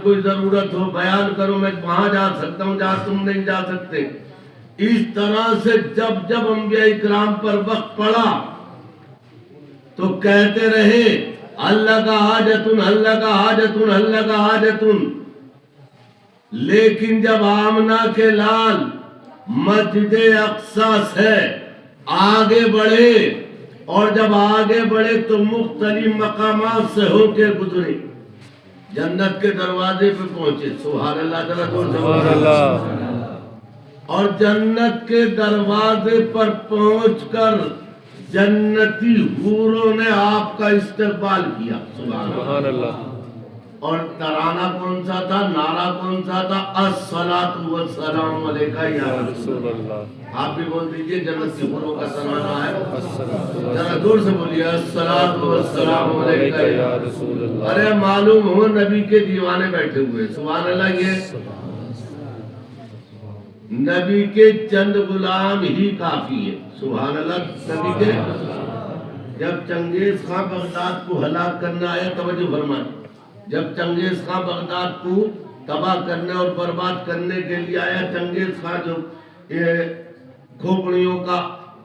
کوئی ضرورت ہو بیان کرو، میں وہاں جا سکتا ہوں جہاں تم نہیں جا سکتے. اس طرح سے جب جب انبیاء اکرام پر وقت پڑا تو کہتے رہے اللہ کا حاجتن اللہ کا حاجتن اللہ کا حاجتن. لیکن جب آمنہ کے لال مسجد اقصی سے آگے بڑھے اور جب آگے بڑھے تو مختلف مقامات سے ہو کے گزرے، جنت کے دروازے پہ پہنچے. سبحان اللہ سبحان اللہ. اور جنت کے دروازے پر پہنچ کر جنتی حوروں نے آپ کا استقبال کیا. سبحان اللہ. اور ترانہ کون سا تھا، نعرہ کون سا تھا؟ الصلاۃ والسلام علیکہ یا رسول اللہ. آپ بھی بول دیجئے جنت کی حوروں کا ترانہ ہے، ذرا دور سے بولیے الصلاۃ والسلام علیکہ یا رسول اللہ. ارے معلوم ہو نبی کے دیوانے بیٹھے ہوئے. سبحان اللہ. یہ نبی کے چند غلام ہی کافی ہے. سبحان اللہ. نبی کے جب چنگیز خان بغداد کو ہلاک کرنا آیا، توجہ فرمائیں، جب چنگیز خان بغداد کو تباہ کرنے اور برباد کرنے کے لیے آیا، چنگیز خان جو کھوپڑیوں کا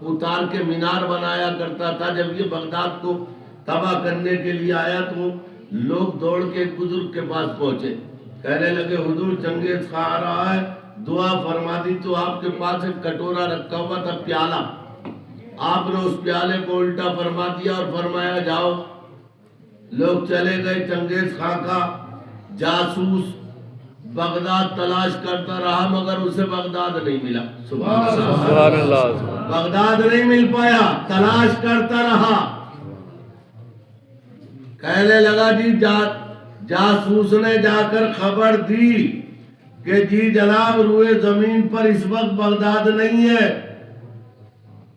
اتار کے مینار بنایا کرتا تھا، جب یہ بغداد کو تباہ کرنے کے لیے آیا تو لوگ دوڑ کے ایک بزرگ کے پاس پہنچے، کہنے لگے حضور چنگیز خان آ رہا ہے، دعا فرما دی. تو آپ کے پاس ایک کٹورا رکھا ہوا تھا، پیالہ. آپ نے اس پیالے کو الٹا فرما دیا اور فرمایا جاؤ. لوگ چلے گئے. چنگیز خان کا جاسوس بغداد تلاش کرتا رہا مگر اسے بغداد نہیں ملا. سبحان اللہ. بغداد نہیں مل پایا، تلاش کرتا رہا. کہنے لگا جی جاسوس نے جا کر خبر دی کہ جی جناب روئے زمین پر اس وقت بغداد نہیں ہے.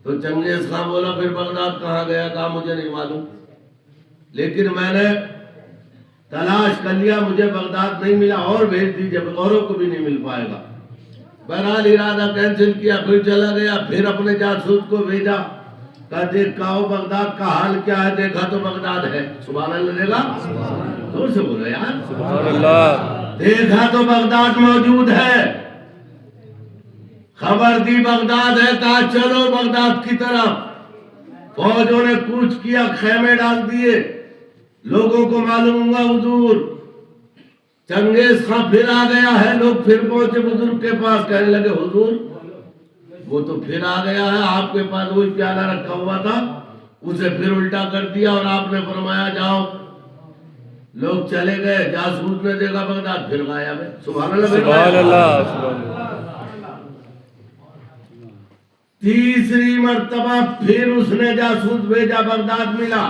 تو چنگیز خان بولا پھر بغداد کہاں گیا؟ کہا مجھے نہیں معلوم، لیکن میں نے تلاش کر لیا، مجھے بغداد نہیں ملا، اور بھیج دیجئے، اوروں کو بھی نہیں مل پائے گا. بہرحال ارادہ کینسل کیا، پھر چلا گیا. پھر اپنے جاسوس کو بھیجا، کہا دیکھاؤ بغداد کا حال کیا ہے. دیکھا تو بغداد ہے. سبحان اللہ. دیکھا، دور سے بولو یار. سبحان اللہ. دیکھا تو بغداد موجود ہے. خبر دی بغداد ہے، کہا چلو بغداد کی طرف. فوجوں نے کوچ کیا، خیمے ڈال دیے. لوگوں کو معلوم ہوا حضور چنگیز خان پھر آ گیا ہے. لوگ پھر پہنچے بزرگ کے پاس، کہنے لگے حضور وہ تو پھر آ گیا ہے، آپ کے پاس وہی پیالہ رکھا ہوا تھا، اسے پھر الٹا کر دیا اور آپ نے فرمایا جاؤ. لوگ چلے گئے. جاسوس نے دیکھا بغداد پھر غائب ہے. سبحان اللہ. سبحان اللہ. تیسری مرتبہ پھر اس نے جاسوس بھیجا، بغداد ملا،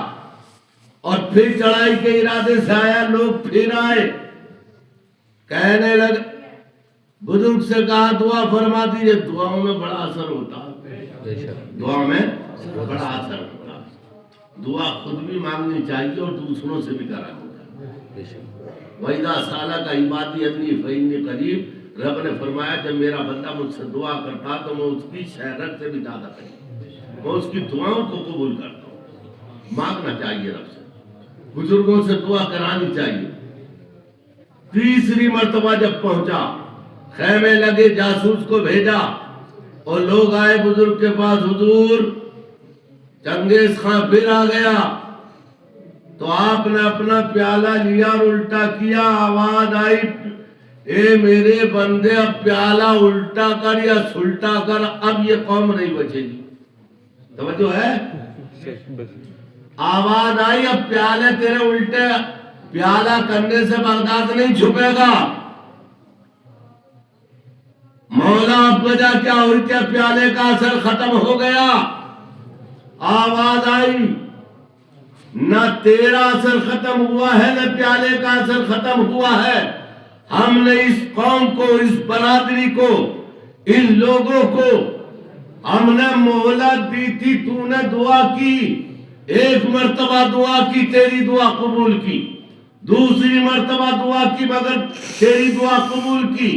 اور پھر چڑھائی کے ارادے سے آیا. لوگ پھر آئے، کہنے لگے بزرگ سے کہا دعا فرما دیجئے. دعاؤں میں بڑا اثر ہوتا ہے، دعا میں بڑا اثر ہوتا ہے. دعا خود بھی مانگنی چاہیے اور دوسروں سے بھی کرانی چاہیے. وَإِذَا سَأَلَكَ عِبَادِي عَنِّي فَإِنِّي قَرِيبٌ. رب نے فرمایا جب میرا بندہ مجھ سے دعا کرتا تو میں اس کی شہرت سے بھی زیادہ قریب، میں اس کی دعاؤں کو قبول کرتا ہوں. مانگنا چاہیے رب سے، بزرگوں سے دعا کرانی چاہیے. تیسری مرتبہ جب پہنچا، خیمے لگے، جاسوس کو بھیجا اور لوگ آئے بزرگ کے پاس. حضور چنگیز خان پھر آ گیا. تو آپ نے اپنا پیالہ لیا اور الٹا کیا. آواز آئی اے میرے بندے اب پیالہ الٹا کر یا سلٹا کر، اب یہ قوم نہیں بچے گی. توجہ ہے؟ آواز آئی اب پیالے تیرے الٹے، پیالہ کرنے سے بغداد نہیں چھپے گا. مولا اب وجہ کیا ہوئی کہ پیالے کا اثر ختم ہو گیا. آواز آئی نہ تیرا اثر ختم ہوا ہے نہ پیالے کا اثر ختم ہوا ہے. ہم نے اس قوم کو، اس برادری کو، ان لوگوں کو ہم نے مہلت دی تھی، تو نے دعا کی. ایک مرتبہ دعا کی، تیری دعا قبول کی. دوسری مرتبہ دعا کی مگر تیری دعا قبول کی.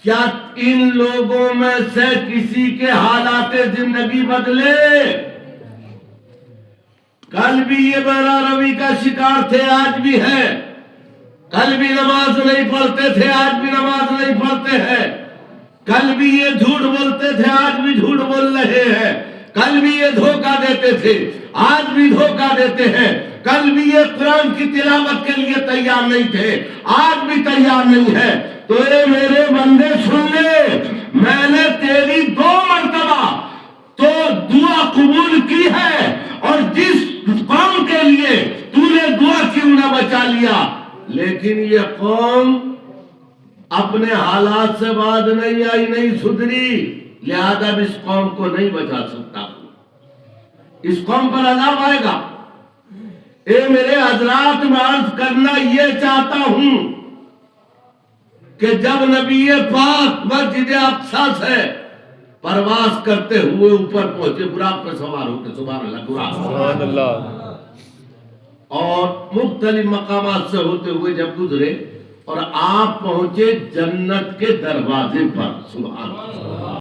کیا ان لوگوں میں سے کسی کے حالات زندگی بدلے؟ کل بھی یہ بہرہ روی کا شکار تھے، آج بھی ہے. کل بھی نماز نہیں پڑھتے تھے، آج بھی نماز نہیں پڑھتے ہیں، کل بھی یہ جھوٹ بولتے تھے، آج بھی جھوٹ بول رہے ہیں، کل بھی یہ دھوکہ دیتے تھے، آج بھی دھوکہ دیتے ہیں، کل بھی یہ قرآن کی تلاوت کے لیے تیار نہیں تھے، آج بھی تیار نہیں ہے۔ تو اے میرے بندے سن لے، میں نے تیری 2 مرتبہ تو دعا قبول کی ہے، اور جس قوم کے لیے تو نے دعا کیوں نہ بچا لیا، لیکن یہ قوم اپنے حالات سے بعد نہیں آئی، نہیں سدھری، لہذا اس قوم کو نہیں بچا سکتا، اس قوم پر عذاب آئے گا۔ اے میرے حضرات، میں عرض کرنا یہ چاہتا ہوں کہ جب نبی پاک مسجد اقصی سے پرواز کرتے ہوئے اوپر پہنچے، براق پہ سوار ہو کے، سبحان اللہ، سبحان اللہ، اور مختلف مقامات سے ہوتے ہوئے جب گزرے اور آپ پہنچے جنت کے دروازے پر، سبحان اللہ،